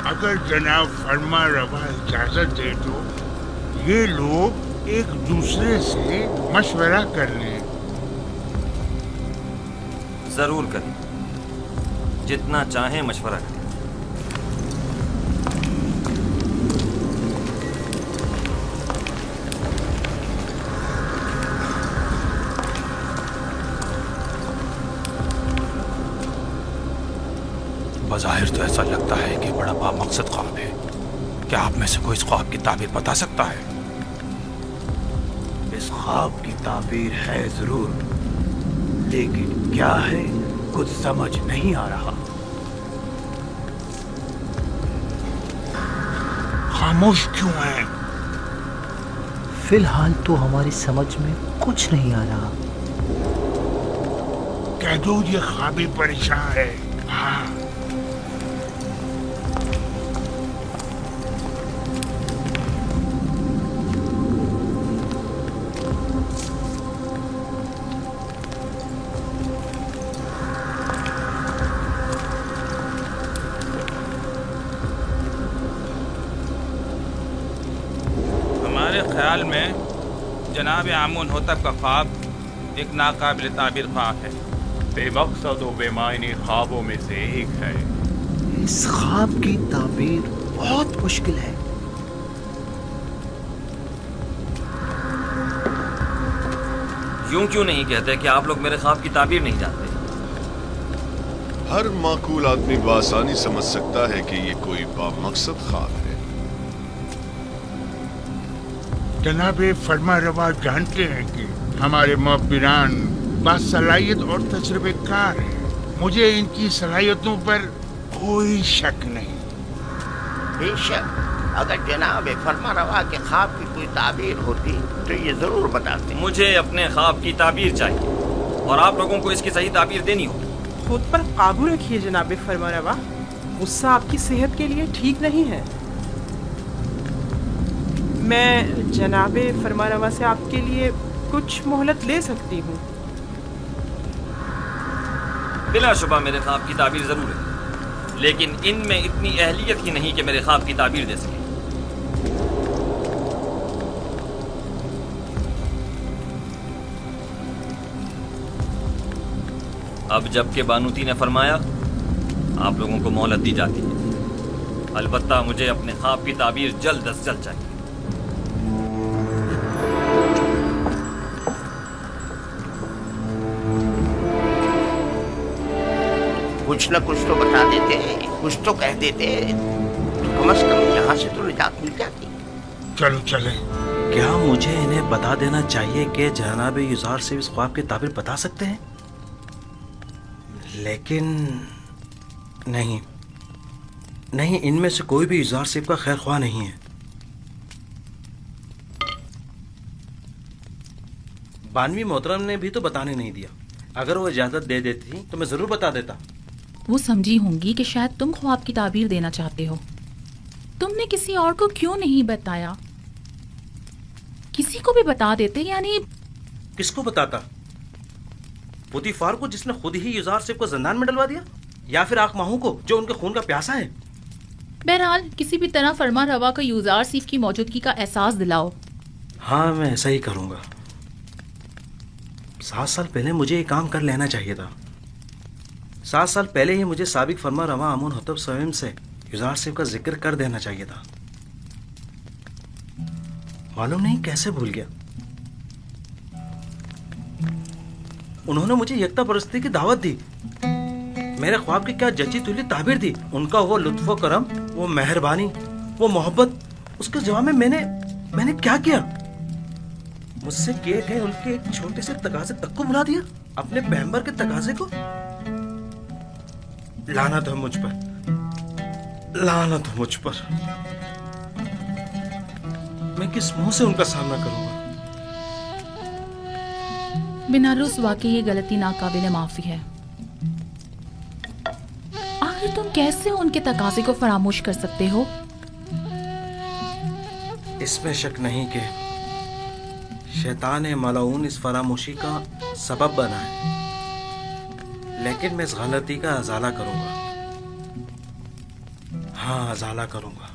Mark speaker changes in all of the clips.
Speaker 1: اگر جناب فرما روا اجازت دے تو یہ لوگ ایک دوسرے سے مشورہ کر لیں۔
Speaker 2: ضرور کریں، جتنا چاہیں مشورہ کریں۔
Speaker 3: بظاہر تو ایسا لگتا ہے کہ بڑا بامقصد خواب ہے۔ کیا آپ میں سے کوئی اس خواب کی تعبیر بتا سکتا ہے؟
Speaker 4: اس خواب کی تعبیر ہے ضرور، لیکن کیا ہے کچھ سمجھ نہیں آ رہا۔
Speaker 1: خاموش کیوں ہیں؟
Speaker 5: فی الحال تو ہماری سمجھ میں کچھ نہیں آ رہا۔
Speaker 1: کہہ دو یہ خوابی پریشان ہے۔ ہاں
Speaker 3: خیال میں جناب آمون ہوتب کا خواب ایک ناقابل تعبیر خواب ہے،
Speaker 6: بے مقصد و بے معنی خوابوں میں سے ایک ہے۔
Speaker 5: اس خواب کی تعبیر بہت مشکل ہے۔
Speaker 2: یوں کیوں نہیں کہتے کہ آپ لوگ میرے خواب کی تعبیر نہیں جانتے؟
Speaker 7: ہر معقول آدمی بآسانی سمجھ سکتا ہے کہ یہ کوئی بامقصد خواب ہے۔
Speaker 1: جناب فرما روا جانتے ہیں کہ ہمارے معبران باصلاحیت اور تجربے کار ہیں۔ مجھے ان کی صلاحیتوں پر کوئی شک نہیں۔
Speaker 8: بے شک اگر جناب فرما روا کے خواب کی کوئی تعبیر ہوتی تو یہ ضرور بتاتے۔
Speaker 2: مجھے اپنے خواب کی تعبیر چاہیے اور آپ لوگوں کو اس کی صحیح تعبیر دینی ہوگی۔
Speaker 9: خود پر قابو رکھیے جناب فرما روا، غصہ آپ کی صحت کے لیے ٹھیک نہیں ہے۔ میں جناب فرما روا سے آپ کے لیے کچھ مہلت لے سکتی ہوں۔
Speaker 2: بلا شبہ میرے خواب کی تعبیر ضرور ہے، لیکن ان میں اتنی اہلیت ہی نہیں کہ میرے خواب کی تعبیر دے سکے۔ اب جب کہ بانوتی نے فرمایا، آپ لوگوں کو مہلت دی جاتی ہے، البتہ مجھے اپنے خواب کی تعبیر جلد از جلد چاہیے۔
Speaker 8: کچھ نہ کچھ تو بتا دیتے، کچھ تو کہہ دیتے تو کم از کم یہاں سے تو نجات مل جاتی۔
Speaker 1: چلو چلیں۔
Speaker 3: کیا مجھے انہیں بتا دینا چاہیے کہ جناب یزار سے اس خواب کی تعبیر بتا سکتے ہیں؟ لیکن نہیں، ان میں سے کوئی بھی یزار صاحب کا خیر خواہ نہیں ہے۔ بانوی محترم نے بھی تو بتانے نہیں دیا، اگر وہ اجازت دے دیتی تو میں ضرور بتا دیتا۔
Speaker 10: وہ سمجھی ہوں گی کہ شاید تم خواب کی تعبیر دینا چاہتے ہو۔ تم نے کسی اور کو کیوں نہیں بتایا؟ کسی کو بھی بتا دیتے، یعنی
Speaker 3: کس کو بتاتا؟ پوتیفار کو، جس نے خود ہی یزار صاحب کو زندان میں ڈلوا دیا، یا پھر آق ماہو کو جو ان کے خون کا پیاسا ہے؟
Speaker 10: بہرحال کسی بھی طرح فرما روا کو یزار صاحب کی موجودگی کا احساس دلاؤ۔
Speaker 3: ہاں میں ایسا ہی کروں گا۔ 7 سال پہلے مجھے یہ کام کر لینا چاہیے تھا۔ 7 سال پہلے ہی مجھے سابق فرما روا آمون ہوتب سویم سے یزار صاحب کا ذکر کر دینا چاہیے تھا۔ معلوم نہیں کیسے بھول گیا۔ انہوں نے مجھے یکتا پرستی کی دعوت دی، میرے خواب کی کیا جچی تلی تعبیر دی، ان کا وہ لطف و کرم، وہ مہربانی، وہ محبت، اس کے جواب میں نے کیا کیا؟ مجھ سے کیے گئے ان کے ایک چھوٹے سے تقاضے تک کو بلا دیا، اپنے پیغمبر کے تقاضے کو۔ لعنت ہے مجھ پر، لعنت ہے مجھ پر۔ میں کس منہ سے ان کا سامنا کروں گا؟
Speaker 10: بنارس واقعی یہ غلطی ناقابل معافی ہے۔ آخر تم کیسے ان کے تقاضے کو فراموش کر سکتے ہو؟
Speaker 3: اس میں شک نہیں کہ شیطان ملعون اس فراموشی کا سبب بنا ہے، لیکن میں اس غلطی کا ازالہ کروں گا۔ ہاں ازالہ کروں گا.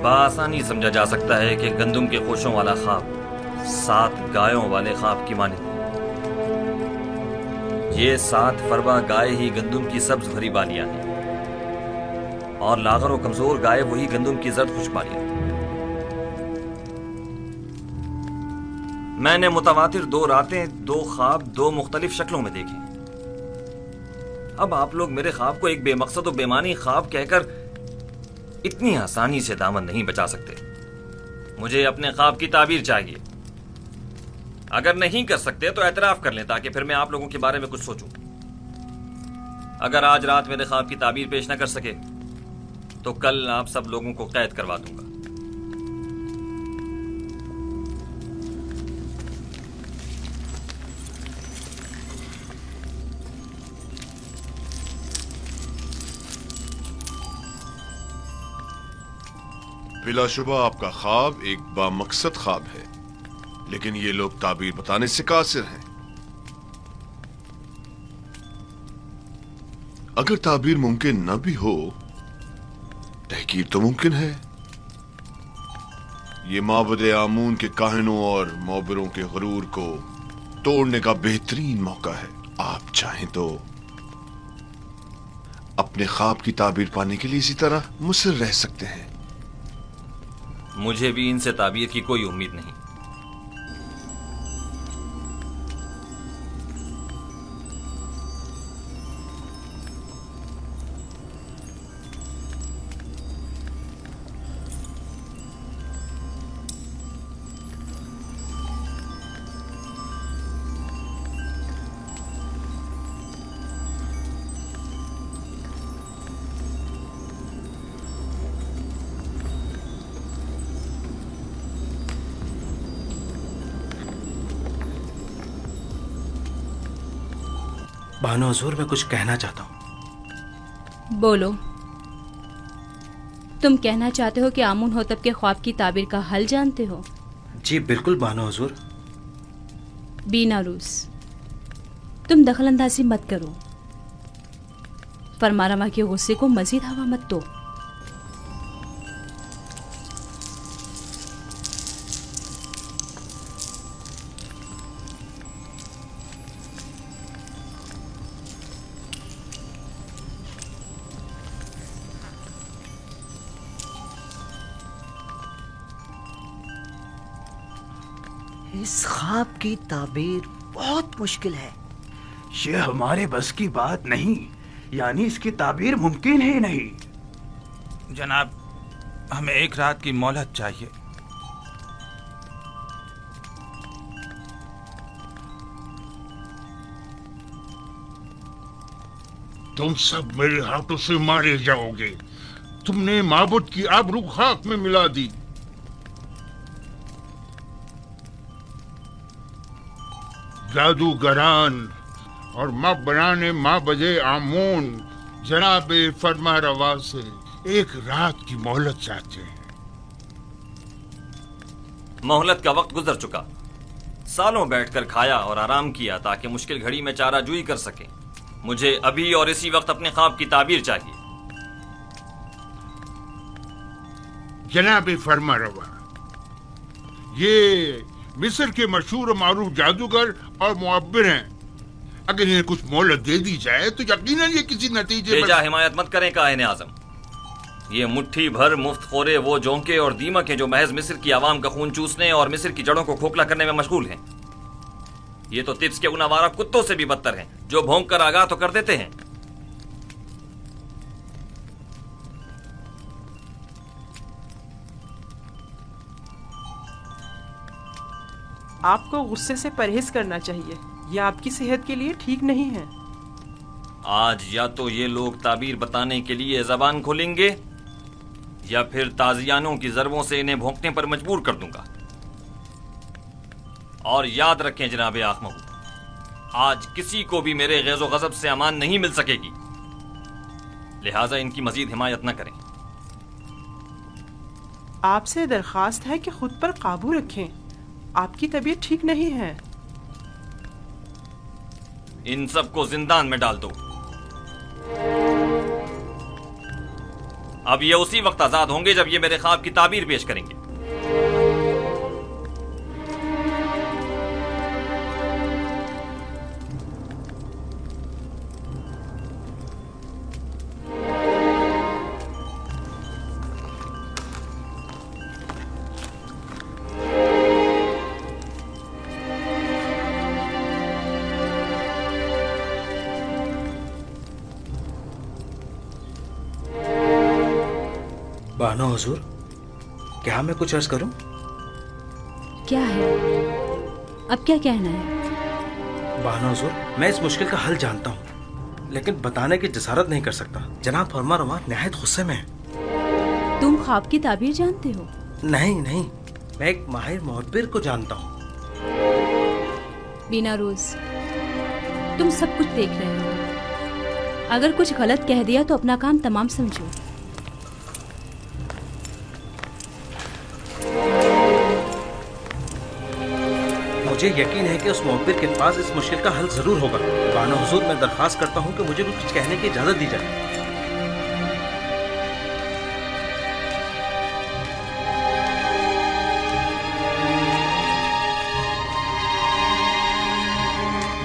Speaker 2: بآسانی سمجھا جا سکتا ہے کہ گندم کے خوشوں والا خواب 7 گایوں والے خواب کی مانند ہے. یہ 7 فربا گائے ہی گندم کی سبز ہری بالیاں ہیں اور لاغر و کمزور گائے وہی گندم کی زرد خشک بالیاں. میں نے متواتر 2 راتیں 2 خواب 2 مختلف شکلوں میں دیکھے. اب آپ لوگ میرے خواب کو ایک بے مقصد و بے معنی خواب کہہ کر اتنی آسانی سے دامن نہیں بچا سکتے. مجھے اپنے خواب کی تعبیر چاہیے. اگر نہیں کر سکتے تو اعتراف کر لیں تاکہ پھر میں آپ لوگوں کے بارے میں کچھ سوچوں. اگر آج رات میرے خواب کی تعبیر پیش نہ کر سکے تو کل آپ سب لوگوں کو قید کروا دوں گا.
Speaker 7: بلا شبہ آپ کا خواب ایک بامقصد خواب ہے، لیکن یہ لوگ تعبیر بتانے سے قاصر ہیں. اگر تعبیر ممکن نہ بھی ہو، تحقیق تو ممکن ہے. یہ معبد آمون کے کاہنوں اور معبروں کے غرور کو توڑنے کا بہترین موقع ہے. آپ چاہیں تو اپنے خواب کی تعبیر پانے کے لیے اسی طرح مصر رہ سکتے ہیں.
Speaker 2: مجھے بھی ان سے تعبیر کی کوئی امید نہیں.
Speaker 3: بانو حضور میں کچھ کہنا چاہتا ہوں.
Speaker 11: بولو. تم کہنا چاہتے ہو کہ آمون ہوتب کے خواب کی تعبیر کا حل جانتے ہو؟
Speaker 3: جی بالکل بانو حضور.
Speaker 11: بیناروس، تم دخل اندازی مت کرو. فرماروا کے غصے کو مزید ہوا مت دو.
Speaker 5: اس خواب کی تعبیر بہت مشکل ہے.
Speaker 4: یہ ہمارے بس کی بات نہیں، یعنی اس کی تعبیر ممکن ہی نہیں.
Speaker 6: جناب، ہمیں 1 رات کی مہلت چاہیے.
Speaker 1: تم سب میرے ہاتھوں سے مارے جاؤ گے. تم نے معبود کی آبرو خاک میں ملا دی. جادوگران اور معبران معبد آمون جناب فرما روا سے 1 رات کی مہلت چاہتے ہیں.
Speaker 2: مہلت کا وقت گزر چکا. سالوں بیٹھ کر کھایا اور آرام کیا تاکہ مشکل گھڑی میں چارہ جوئی کر سکیں. مجھے ابھی اور اسی وقت اپنے خواب کی تعبیر چاہیے.
Speaker 1: جناب فرما روا، یہ مصر کے مشہور و معروف جادوگر اور معبر ہیں. اگر انہیں کچھ مہلت دے دی جائے تو یقیناً یہ کسی نتیجے
Speaker 2: بے جا حمایت مت کریں کاہن اعظم. یہ مٹھی بھر مفت خورے وہ جونکے اور دیمک ہیں جو محض مصر کی عوام کا خون چوسنے اور مصر کی جڑوں کو کھوکھلا کرنے میں مشغول ہیں. یہ تو طبس کے ان آوارہ کتوں سے بھی بدتر ہیں جو بھونک کر آگاہ تو کر دیتے ہیں.
Speaker 9: آپ کو غصے سے پرہیز کرنا چاہیے، یہ آپ کی صحت کے لیے ٹھیک نہیں ہے.
Speaker 2: آج یا تو یہ لوگ تعبیر بتانے کے لیے زبان کھولیں گے یا پھر تازیانوں کی ضربوں سے انہیں بھونکنے پر مجبور کر دوں گا. اور یاد رکھیں جناب آخ محو، آج کسی کو بھی میرے غیظ و غضب سے امان نہیں مل سکے گی، لہٰذا ان کی مزید حمایت نہ کریں.
Speaker 9: آپ سے درخواست ہے کہ خود پر قابو رکھیں، آپ کی طبیعت ٹھیک نہیں ہے.
Speaker 2: ان سب کو زندان میں ڈال دو. اب یہ اسی وقت آزاد ہوں گے جب یہ میرے خواب کی تعبیر پیش کریں گے.
Speaker 3: بانو حضور، کیا میں کچھ عرض کروں؟
Speaker 11: کیا ہے؟ اب کیا کہنا ہے؟
Speaker 3: بانو حضور، میں اس مشکل کا حل جانتا ہوں لیکن بتانے کی جسارت نہیں کر سکتا. جناب فرما روا نہایت غصے میں ہے.
Speaker 11: تم خواب کی تعبیر جانتے ہو؟
Speaker 3: نہیں، میں ایک ماہر معبر کو جانتا ہوں.
Speaker 11: بینا روز، تم سب کچھ دیکھ رہے ہو. اگر کچھ غلط کہہ دیا تو اپنا کام تمام سمجھو.
Speaker 3: مجھے یقین ہے کہ اس معبر کے پاس اس مشکل کا حل ضرور ہوگا. بانو حضور، میں درخواست کرتا ہوں کہ مجھے کچھ کہنے کی اجازت دی جائے.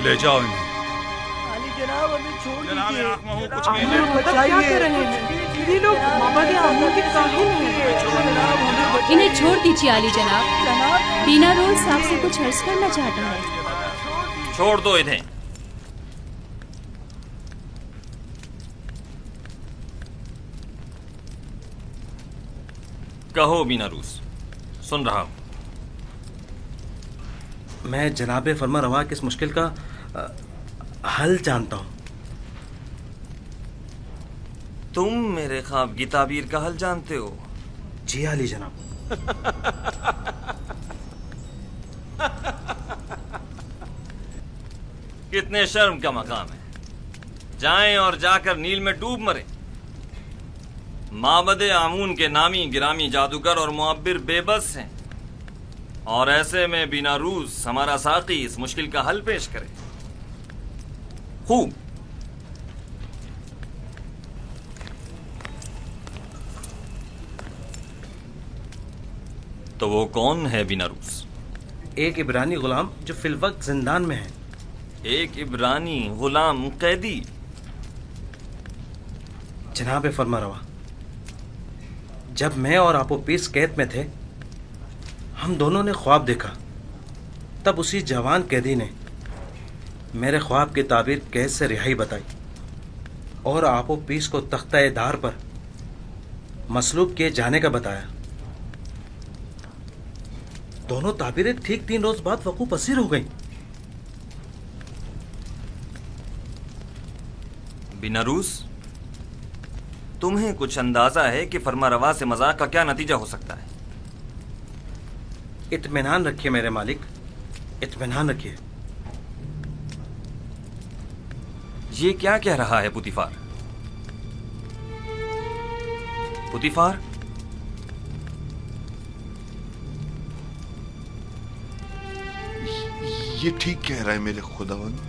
Speaker 6: لے جاؤ انہیں.
Speaker 4: جناب ہمیں چھوڑ
Speaker 6: جناب
Speaker 4: دیجیے.
Speaker 6: آخ محو کچھ
Speaker 9: آپ
Speaker 6: کہنے.
Speaker 9: لوگ کیا کر رہے ہیں؟ یہ لوگ معبد آمون کے کاہن ہیں.
Speaker 11: انہیں چھوڑ دیجیے عالی جناب. بینا روز آپ سے کچھ عرض کرنا چاہتا ہے.
Speaker 2: چھوڑ دو انہیں. کہو بینا روز، سن رہا ہوں.
Speaker 3: میں جناب فرما روا کی اس مشکل کا حل جانتا ہوں.
Speaker 2: تم میرے خواب کی تعبیر کا حل جانتے ہو؟
Speaker 3: جی عالی جناب.
Speaker 2: کتنے شرم کا مقام ہے. جائیں اور جا کر نیل میں ڈوب مریں. معبد آمون کے نامی گرامی جادوگر اور معبر بے بس ہیں، اور ایسے میں بینا روز ہمارا ساقی اس مشکل کا حل پیش کرے. خوب. تو وہ کون ہے بینا روز؟
Speaker 3: ایک عبرانی غلام جو فی الوقت زندان میں ہے.
Speaker 2: ایک عبرانی غلام قیدی؟
Speaker 3: جناب فرما روا، جب میں اور آپو پیس قید میں تھے، ہم دونوں نے خواب دیکھا. تب اسی جوان قیدی نے میرے خواب کی تعبیر قید سے رہائی بتائی اور آپو پیس کو تختہ دار پر مصلوب کیے جانے کا بتایا. دونوں تعبیریں ٹھیک 3 روز بعد وقوع پذیر ہو گئیں.
Speaker 2: بینا روز، تمہیں کچھ اندازہ ہے کہ فرما روا سے مذاق کا کیا نتیجہ ہو سکتا ہے؟
Speaker 3: اطمینان رکھیے میرے مالک، اطمینان رکھیے.
Speaker 2: یہ کیا کہہ رہا ہے پوتیفار؟ پوتیفار،
Speaker 7: یہ ٹھیک کہہ رہا ہے میرے خداوند.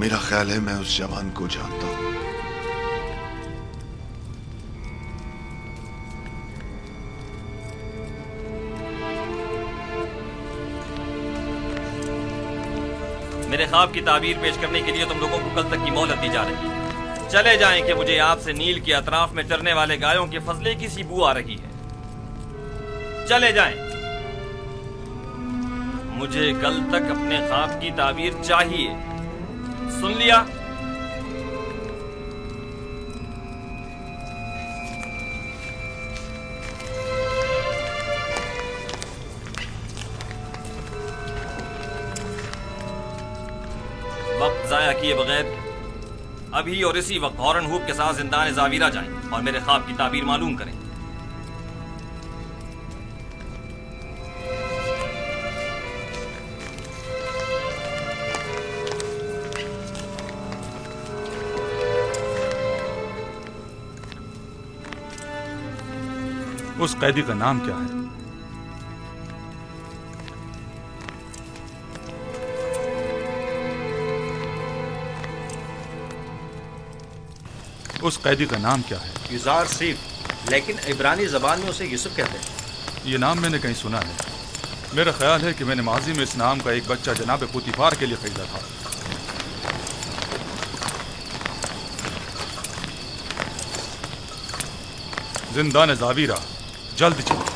Speaker 7: میرا خیال ہے میں اس جوان کو جانتا ہوں.
Speaker 2: میرے خواب کی تعبیر پیش کرنے کے لیے تم لوگوں کو کل تک کی مہلت دی جا رہی ہے. چلے جائیں کہ مجھے آپ سے نیل کے اطراف میں چرنے والے گایوں کے فضلے کی سی بو آ رہی ہے. چلے جائیں. مجھے کل تک اپنے خواب کی تعبیر چاہیے. سن لیا؟ وقت ضائع کیے بغیر ابھی اور اسی وقت ہارن ہوپ کے ساتھ زندان زاویرہ جائیں اور میرے خواب کی تعبیر معلوم کریں.
Speaker 6: اس قیدی کا نام کیا ہے؟ اس قیدی کا نام کیا ہے؟
Speaker 3: یزار سیف، لیکن عبرانی زبان میں اسے یوسف کہتے ہیں.
Speaker 6: یہ نام میں نے کہیں سنا ہے. میرا خیال ہے کہ میں نے ماضی میں اس نام کا ایک بچہ جناب پوتیفار کے لیے خریدا تھا. زندان زاویرہ، جلد چلو.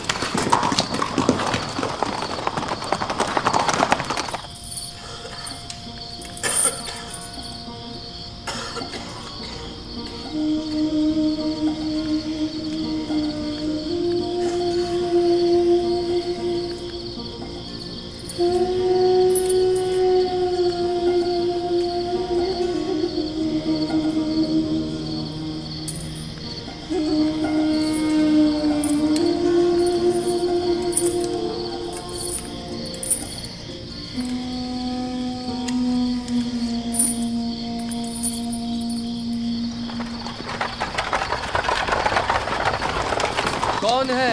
Speaker 12: کون ہے؟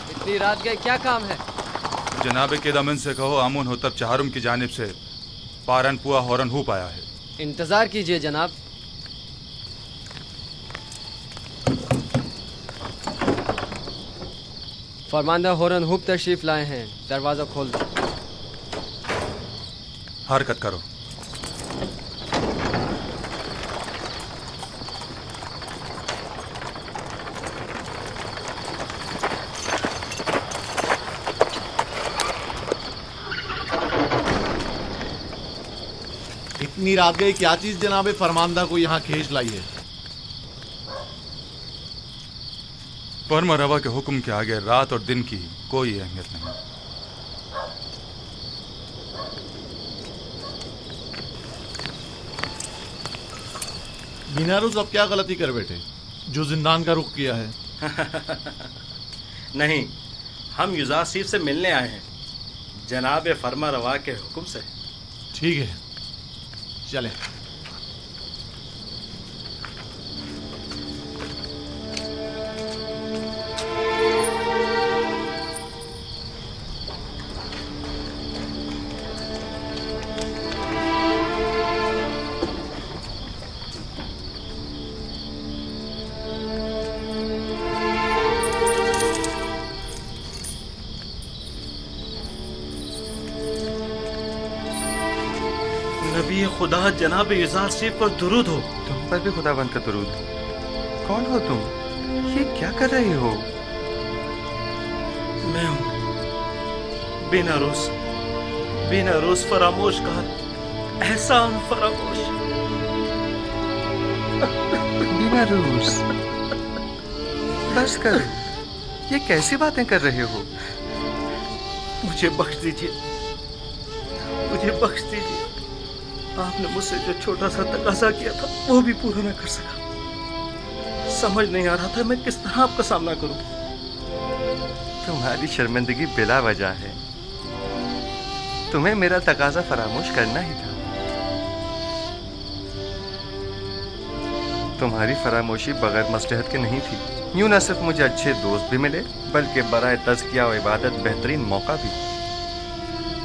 Speaker 12: اتنی رات گئے، کیا کام ہے؟
Speaker 6: جناب کیدامن سے کہو آمون ہوتب چہارم کی جانب سے پارن پوا ہورن ہوپ آیا ہے.
Speaker 12: انتظار کیجئے جناب. فرماندہ ہورن ہوپ تشریف لائے ہیں، دروازہ کھول دو.
Speaker 6: حرکت کرو.
Speaker 13: اتنی رات گئی، کیا چیز جناب فرماندہ کو یہاں کھینچ لائی ہے؟
Speaker 6: فرما روا کے حکم کے آگے رات اور دن کی کوئی اہمیت نہیں.
Speaker 13: بیناروز اب کیا غلطی کر بیٹھے جو زندان کا رخ کیا ہے؟
Speaker 3: نہیں، ہم یزار سیف سے ملنے آئے ہیں، جناب فرما روا کے حکم سے.
Speaker 13: ٹھیک ہے، چلیں.
Speaker 3: نبی خدا جناب یزار سیف پر درود ہو.
Speaker 14: تم پر بھی خداوند کا درود ہو. کون ہو تم؟ یہ کیا کر رہے ہو؟
Speaker 3: میں ہوں بیناروس فراموش کار، احسان فراموش.
Speaker 14: بیناروس بس کر، یہ کیسی باتیں کر رہے ہو؟
Speaker 3: مجھے بخش دیجیے، مجھے بخش دیجیے. آپ نے مجھ سے جو چھوٹا سا تقاضا کیا تھا وہ بھی پورا نہ کر سکا. سمجھ نہیں آ رہا تھا میں کس طرح آپ کا سامنا کروں.
Speaker 14: تمہاری شرمندگی بلا وجہ ہے. تمہیں میرا تقاضا فراموش کرنا ہی تھا. تمہاری فراموشی بغیر مصلحت کے نہیں تھی. یوں نہ صرف مجھے اچھے دوست بھی ملے بلکہ برائے تزکیہ و عبادت بہترین موقع بھی.